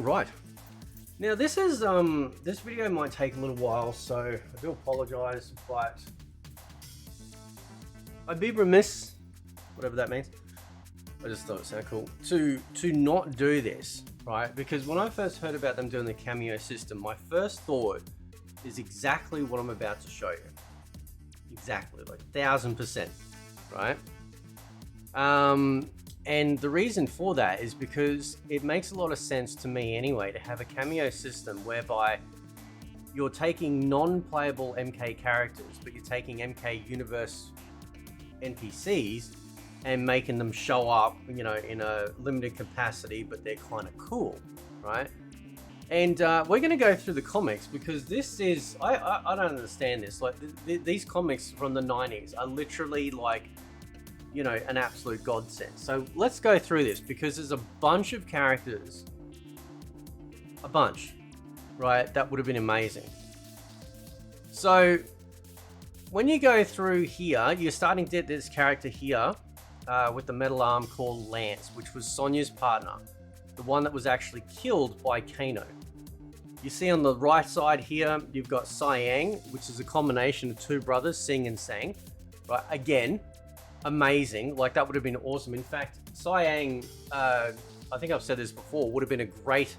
Right. Now this is this video might take a little while, so I do apologize, but I'd be remiss, whatever that means. I just thought it sounded cool to not do this, right? Because when I first heard about them doing the Kameo system, my first thought is exactly what I'm about to show you. Exactly, like 1000%, right? And the reason for that is because it makes a lot of sense to me anyway to have a Kameo system whereby you're taking non-playable MK characters, but you're taking MK universe NPCs and making them show up, you know, in a limited capacity, but they're kind of cool, right? And we're going to go through the comics because this is, I don't understand this. Like these comics from the 90s are literally like, you know, an absolute godsend. So let's go through this because there's a bunch of characters, right? That would have been amazing. So when you go through here, you're starting to get this character here with the metal arm called Lance, which was Sonya's partner, the one that was actually killed by Kano. You see on the right side here, you've got Siang, which is a combination of two brothers, Sing and Sang, right? Again, amazing. Like that would have been awesome. In fact, Siang, I think I've said this before, would have been a great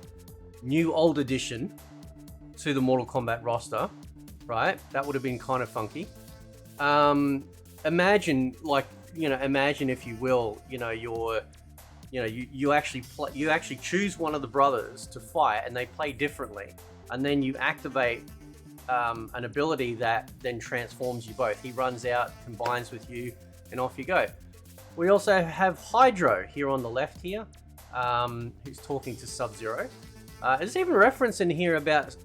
new old addition to the Mortal Kombat roster, right? That would have been kind of funky. Imagine, like, you know, imagine if you will, you know, you actually choose one of the brothers to fight, and they play differently, and then you activate an ability that then transforms you both. He runs out, combines with you, and off you go. We also have Hydro here on the left here, who's talking to Sub-Zero. There's even a reference in here about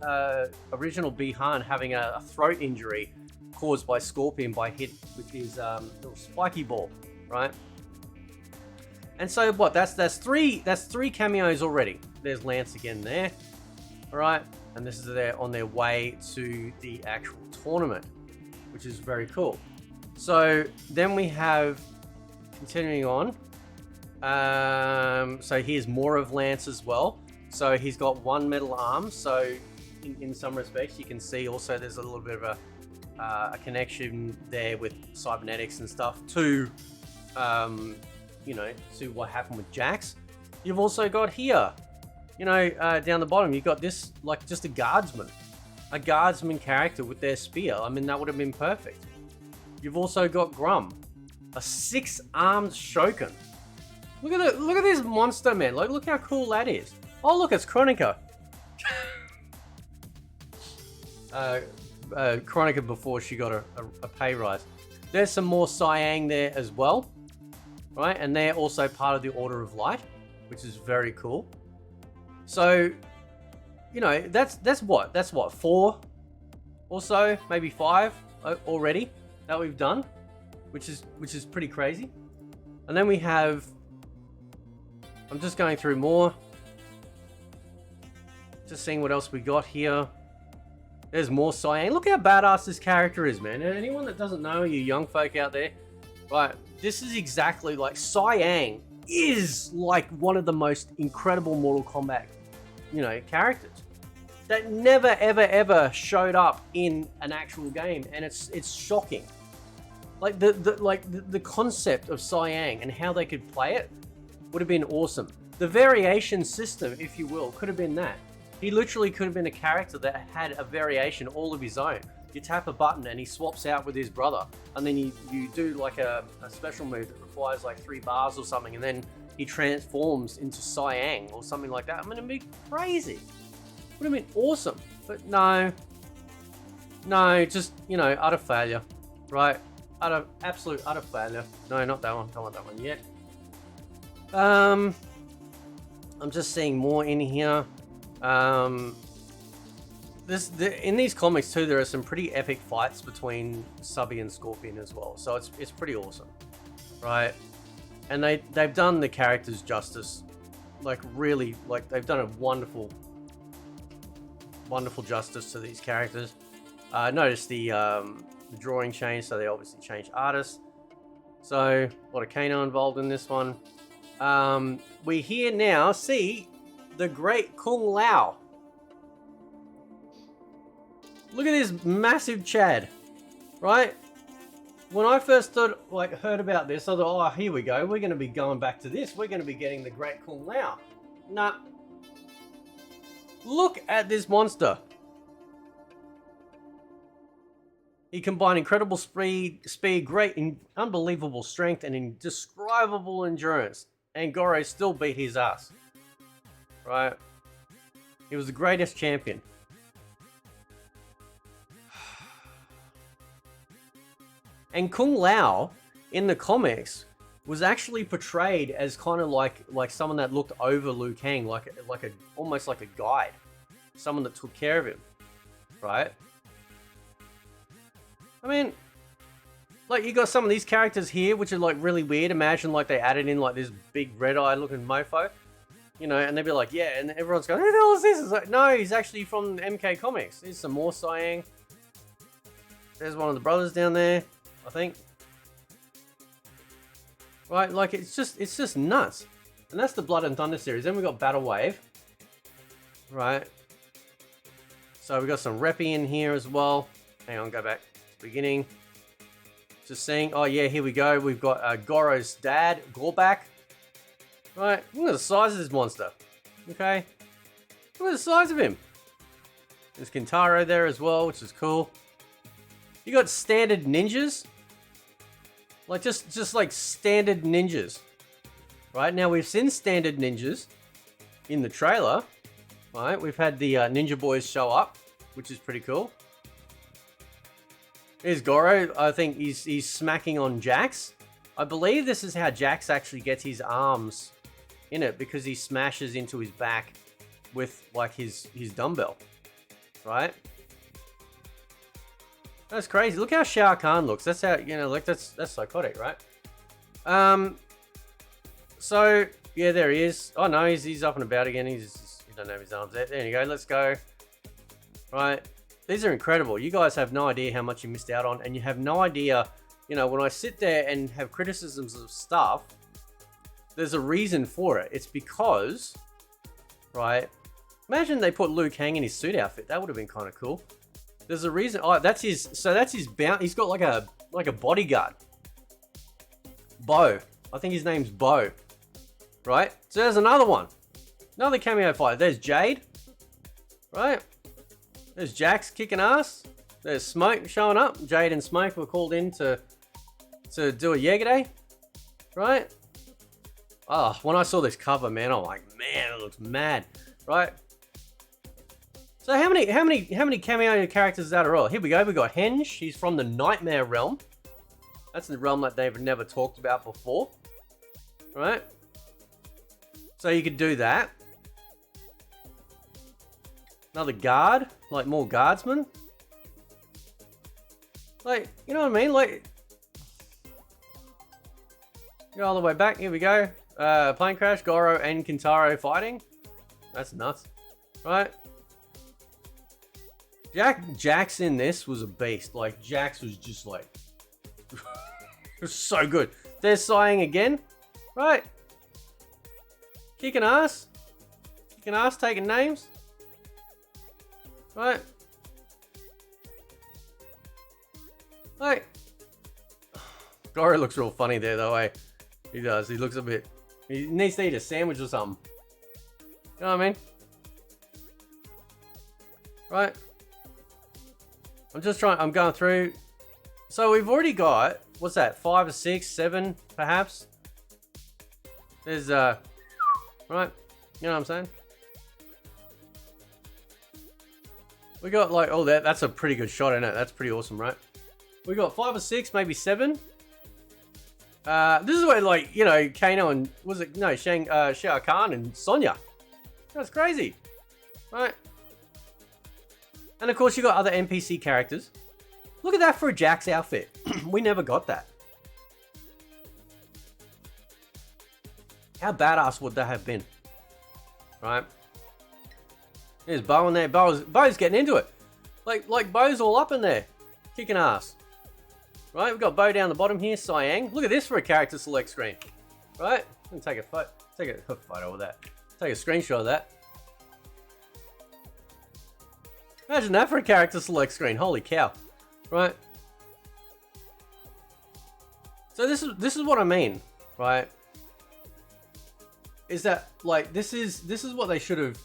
original Bihan having a throat injury caused by Scorpion by hit with his little spiky ball, right? And so what? That's three cameos already. There's Lance again there, all right? And this is on their way to the actual tournament, which is very cool. So then we have, continuing on, so here's more of Lance as well. So he's got one metal arm, so in some respects you can see also there's a little bit of a connection there with cybernetics and stuff to, you know, to what happened with Jax. You've also got here, you know, down the bottom, you've got this, like just a guardsman character with their spear. I mean, that would have been perfect. You've also got Grum, a 6-armed Shogun. Look at this monster, man. Like, look how cool that is. Oh, look, it's Chronica. Chronica before she got a pay rise. There's some more Siang there as well, right? And they're also part of the Order of Light, which is very cool. So, you know, that's what 4 or so, maybe 5 already that we've done, which is pretty crazy. And then we have, I'm just going through more, just seeing what else we got here. There's more Siang. Look how badass this character is, man. And anyone that doesn't know, you young folk out there, right, this is exactly like Siang is like one of the most incredible Mortal Kombat, you know, characters that never ever showed up in an actual game, and it's shocking. Like the concept of Siang and how they could play it would have been awesome. The variation system, if you will, could have been that. He literally could have been a character that had a variation all of his own. You tap a button and he swaps out with his brother, and then you do like a special move that requires like 3 bars or something, and then he transforms into Siang or something like that. I mean, it'd be crazy. Would have been awesome. But no, just, you know, utter failure, right? Absolute utter failure. No, not that one. Don't want that one yet. I'm just seeing more in here. In these comics too, there are some pretty epic fights between Subby and Scorpion as well. So it's pretty awesome, right? And they've done the characters justice, like really, like they've done a wonderful justice to these characters. Notice the drawing change, so they obviously changed artists. So a lot of Kano involved in this one. We here now see the great Kung Lao. Look at this massive Chad, right? When I first heard about this, I thought, oh, here we go. We're going to be going back to this. We're going to be getting the great Kung Lao. Nah. Look at this monster. He combined incredible speed, great, unbelievable strength, and indescribable endurance. And Goro still beat his ass. Right? He was the greatest champion. And Kung Lao, in the comics, was actually portrayed as kind of like someone that looked over Liu Kang, almost like a guide. Someone that took care of him. Right? I mean, like, you got some of these characters here, which are, like, really weird. Imagine, like, they added in, like, this big red-eye looking mofo. You know, and they'd be like, yeah, and everyone's going, who the hell is this? It's like, no, he's actually from MK Comics. Here's some more Siang. There's one of the brothers down there, I think. Right, like, it's just nuts. And that's the Blood and Thunder series. Then we got Battle Wave. Right. So we got some Reppy in here as well. Hang on, go back. Beginning. Just seeing, oh yeah, here we go. We've got Goro's dad, Gorbak. Right, look at the size of this monster. Okay. Look at the size of him. There's Kintaro there as well, which is cool. You got standard ninjas. Like, just like standard ninjas. Right, now we've seen standard ninjas in the trailer. Right, we've had the Ninja Boys show up, which is pretty cool. Here's Goro. I think he's smacking on Jax. I believe this is how Jax actually gets his arms in it, because he smashes into his back with, like, his dumbbell. Right? That's crazy. Look how Shao Kahn looks. That's how, you know, like, that's psychotic, right? So, yeah, there he is. Oh, no, he's up and about again. He don't have his arms there. There you go. Let's go. Right. These are incredible. You guys have no idea how much you missed out on, and you have no idea, you know, when I sit there and have criticisms of stuff, there's a reason for it. It's because, right, imagine they put Liu Kang in his suit outfit. That would have been kind of cool. There's a reason. Oh, that's his bounty. He's got like a bodyguard. Bo. I think his name's Bo. Right? So there's another one. Another cameo fighter. There's Jade. Right? There's Jax kicking ass. There's Smoke showing up. Jade and Smoke were called in to do a Yegede. Right? Oh, when I saw this cover, man, I'm like, man, it looks mad. Right? So how many cameo characters is that at all? Here we go. We got Henge. He's from the Nightmare Realm. That's the realm that they've never talked about before. Right? So you could do that. Another guard, like more guardsmen. Like, you know what I mean? Like, go all the way back. Here we go. Plane crash, Goro and Kintaro fighting. That's nuts, right? Jax in this was a beast. Like, Jax was just like, it was so good. There's Siang again, right? Kicking ass, taking names. Right? Like, Goro looks real funny there though, eh? He does. He looks a bit... He needs to eat a sandwich or something. You know what I mean? Right? I'm going through... So we've already got... What's that? 5 or 6, 7, perhaps? There's, Right? You know what I'm saying? We got like, oh, that's a pretty good shot, isn't it? That's pretty awesome, right? We got 5 or 6, maybe 7. This is where, like, you know, Kano and, Shao Kahn and Sonya. That's crazy, right? And of course you got other NPC characters. Look at that for a Jax outfit. We never got that. How badass would that have been? Right? There's Bo in there. Bo's getting into it. Like Bo's all up in there. Kicking ass. Right? We've got Bo down the bottom here. Siang. Look at this for a character select screen. Right? I'm gonna take a photo of that. Take a screenshot of that. Imagine that for a character select screen. Holy cow. Right? So this is what I mean, right? Is that like this is what they should have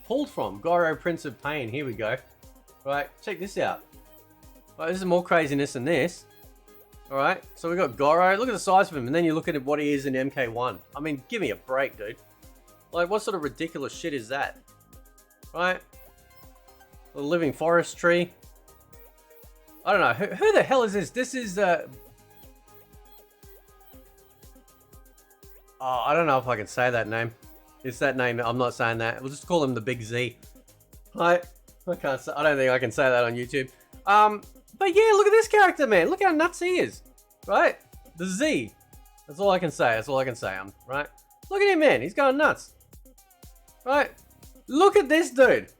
pulled from. Goro, Prince of Pain. Here we go. Right? Check this out. Right, this is more craziness than this. Alright, so we got Goro. Look at the size of him, and then you look at what he is in MK1. I mean, give me a break, dude. Like, what sort of ridiculous shit is that? Right? The living forest tree. I don't know. Who the hell is this? This is, Oh, I don't know if I can say that name. It's that name. I'm not saying that. We'll just call him the Big Z. Right? I can't say, I don't think I can say that on YouTube. But yeah, look at this character, man. Look how nuts he is. Right? The Z. That's all I can say. That's all I can say. Right? Look at him, man. He's going nuts. Right? Look at this dude.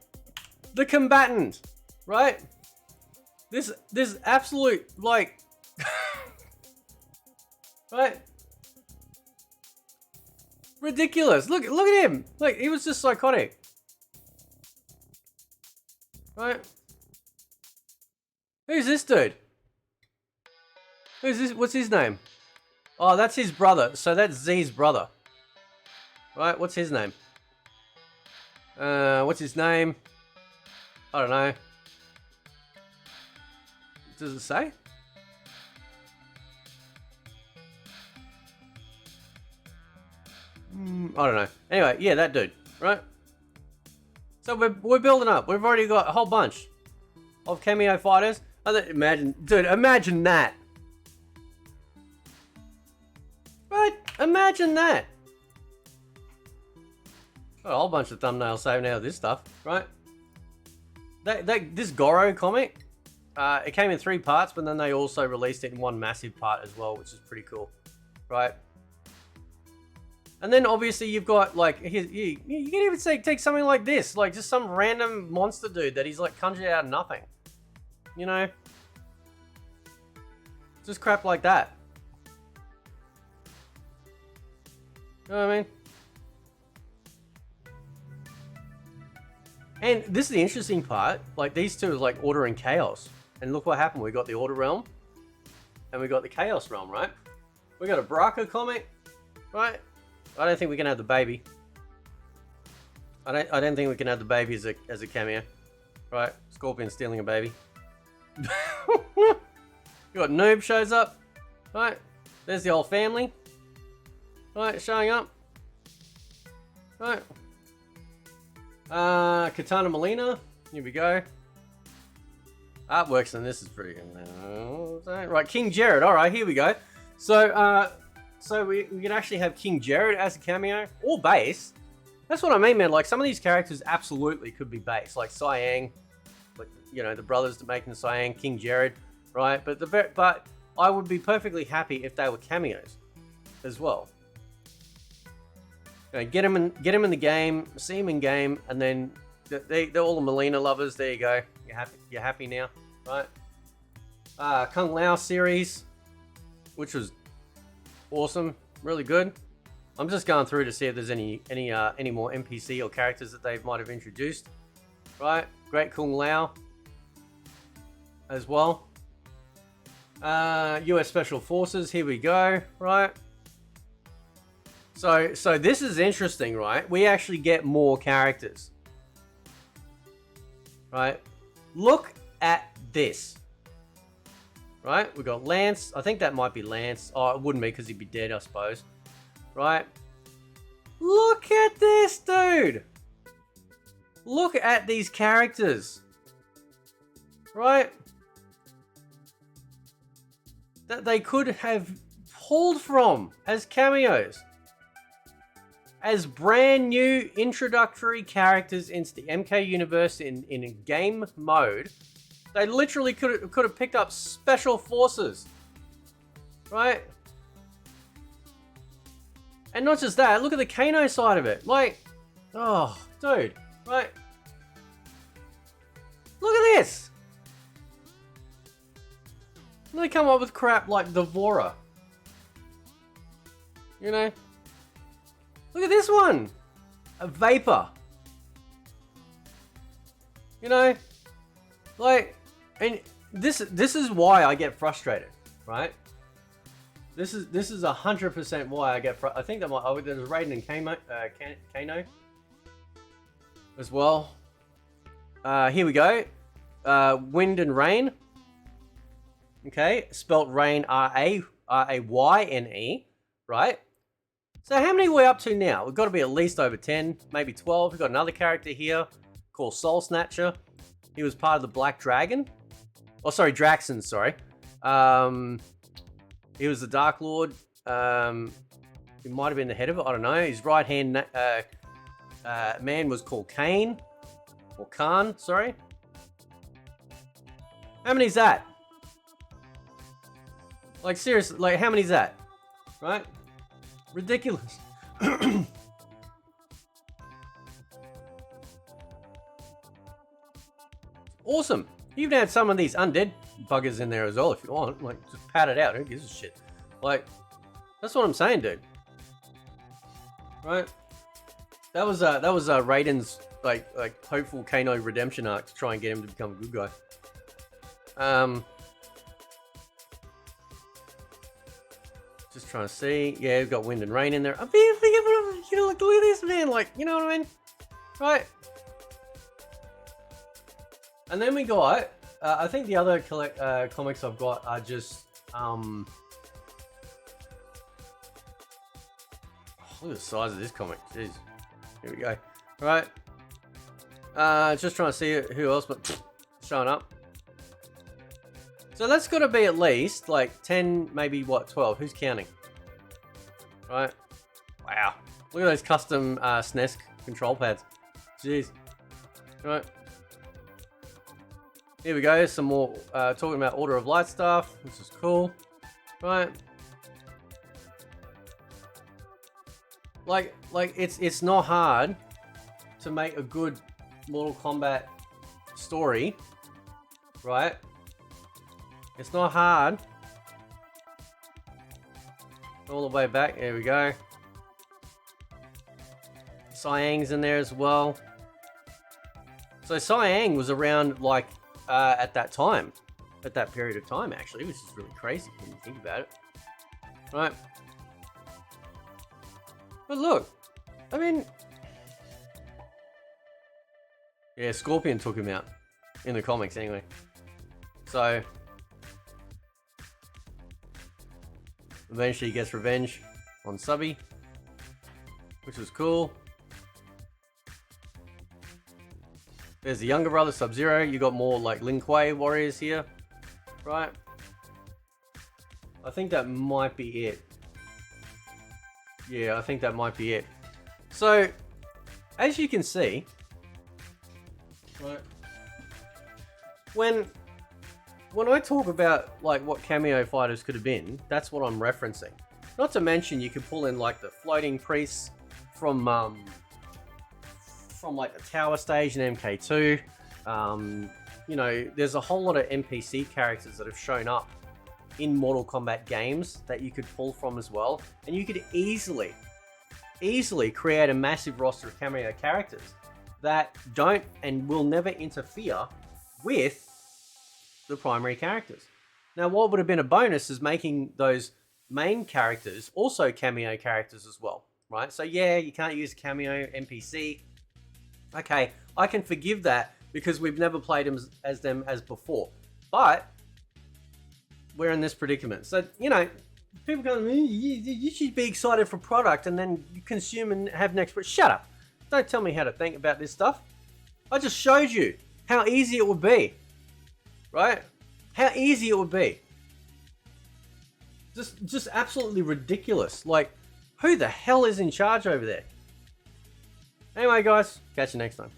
The combatant. Right? This absolute, like... right? Ridiculous. Look at him. Like, he was just psychotic. Right? Who's this dude? Who's this? What's his name? Oh, that's his brother. So that's Z's brother. Right? What's his name? What's his name? I don't know. Does it say? I don't know. Anyway, yeah, that dude. Right? So we're building up. We've already got a whole bunch of Kameo fighters. Imagine, dude, imagine that. Right? Imagine that. Got a whole bunch of thumbnails saved out of this stuff, right? This Goro comic, it came in 3 parts, but then they also released it in one massive part as well, which is pretty cool, right? And then obviously you've got like, you can even take something like this, like just some random monster dude that he's like conjured out of nothing. You know? Just crap like that. You know what I mean? And this is the interesting part. Like, these two are like Order and Chaos. And look what happened. We got the Order Realm. And we got the Chaos Realm, right? We got a Baraka comic. Right? I don't think we can have the baby. I don't think we can have the baby as a Kameo. Right? Scorpion stealing a baby. You got Noob shows up. Right? There's the whole family. Right, showing up. Right. Katana Molina. Here we go. Artworks and this is pretty good. Right, King Jared. Alright, here we go. So we can actually have King Jared as a cameo or base. That's what I mean, man. Like, some of these characters absolutely could be base. Like Cyang, like, you know, the brothers making the Cyang, King Jared, right? But I would be perfectly happy if they were cameos as well. You know, get him in the game, see him in game, and then they're all the Molina lovers. There you go. You're happy now, right? Kung Lao series, which was awesome, really good. I'm just going through to see if there's any more NPC or characters that they might have introduced, right? Great Kung Lao as well. US Special Forces, here we go, right? So this is interesting, right? We actually get more characters, right? Look at this, right? We got Lance. I think that might be Lance. Oh, it wouldn't be because he'd be dead, I suppose, right? Look at this, dude. Look at these characters, right? That they could have pulled from as cameos. As brand new introductory characters into the MK universe in a game mode. They literally could have picked up Special Forces. Right? And not just that, look at the Kano side of it. Like, oh, dude, right? Look at this! And they come up with crap like the Vora. You know? Look at this one! A Vapor. You know? Like, and this is why I get frustrated, right? This is 100% why I get I think that there's Raiden and Kano as well. Here we go. Wind and Rain. Okay, spelt Rain Rayne, right? So how many are we up to now? We've got to be at least over 10, maybe 12. We've got another character here called Soul Snatcher. He was part of the Black Dragon. Oh, sorry, Draxon, sorry. He was the Dark Lord. He might have been the head of it, I don't know. His right-hand man was called Kane. Or Khan, sorry. How many is that? Like, seriously, like, how many is that? Right? Ridiculous. Awesome. You even had some of these undead buggers in there as well if you want. Like, just pat it out. Who gives a shit? Like, that's what I'm saying, dude. Right? That was Raiden's like hopeful Kano redemption arc to try and get him to become a good guy. Just trying to see. Yeah, we've got Wind and Rain in there. I mean, you know, look at this, man. Like, you know what I mean? Right. And then we got, I think the other comics I've got are just, look at the size of this comic. Jeez. Here we go. Right. Just trying to see who else, but showing up. So that's got to be at least like 10, maybe what, 12. Who's counting? Right. Wow. Look at those custom SNES control pads. Jeez. Right. Here we go. Some more talking about Order of Light stuff. This is cool. Right. Like it's not hard to make a good Mortal Kombat story, right? It's not hard. All the way back, there we go. Cyang's in there as well. So Cyang was around like at that time, at that period of time actually, which is really crazy when you think about it. Right. But look, I mean, yeah, Scorpion took him out in the comics anyway. So eventually he gets revenge on Subby, which was cool. There's the younger brother, Sub-Zero. You got more like Lin Kuei warriors here, right? I think that might be it. Yeah, I think that might be it. So, as you can see, right, when I talk about like what Kameo fighters could have been, that's what I'm referencing. Not to mention you could pull in like the floating priests from like the tower stage in MK2. You know, there's a whole lot of NPC characters that have shown up in Mortal Kombat games that you could pull from as well, and you could easily create a massive roster of Kameo characters that don't and will never interfere with the primary characters. Now, what would have been a bonus is making those main characters also Kameo characters as well, right? So yeah, you can't use Kameo NPC. Okay, I can forgive that because we've never played them as before, but we're in this predicament. So, you know, people go, you should be excited for product and then you consume and have next. But shut up. Don't tell me how to think about this stuff. I just showed you how easy it would be. Right? How easy it would be. Just absolutely ridiculous. Like, who the hell is in charge over there? Anyway, guys, catch you next time.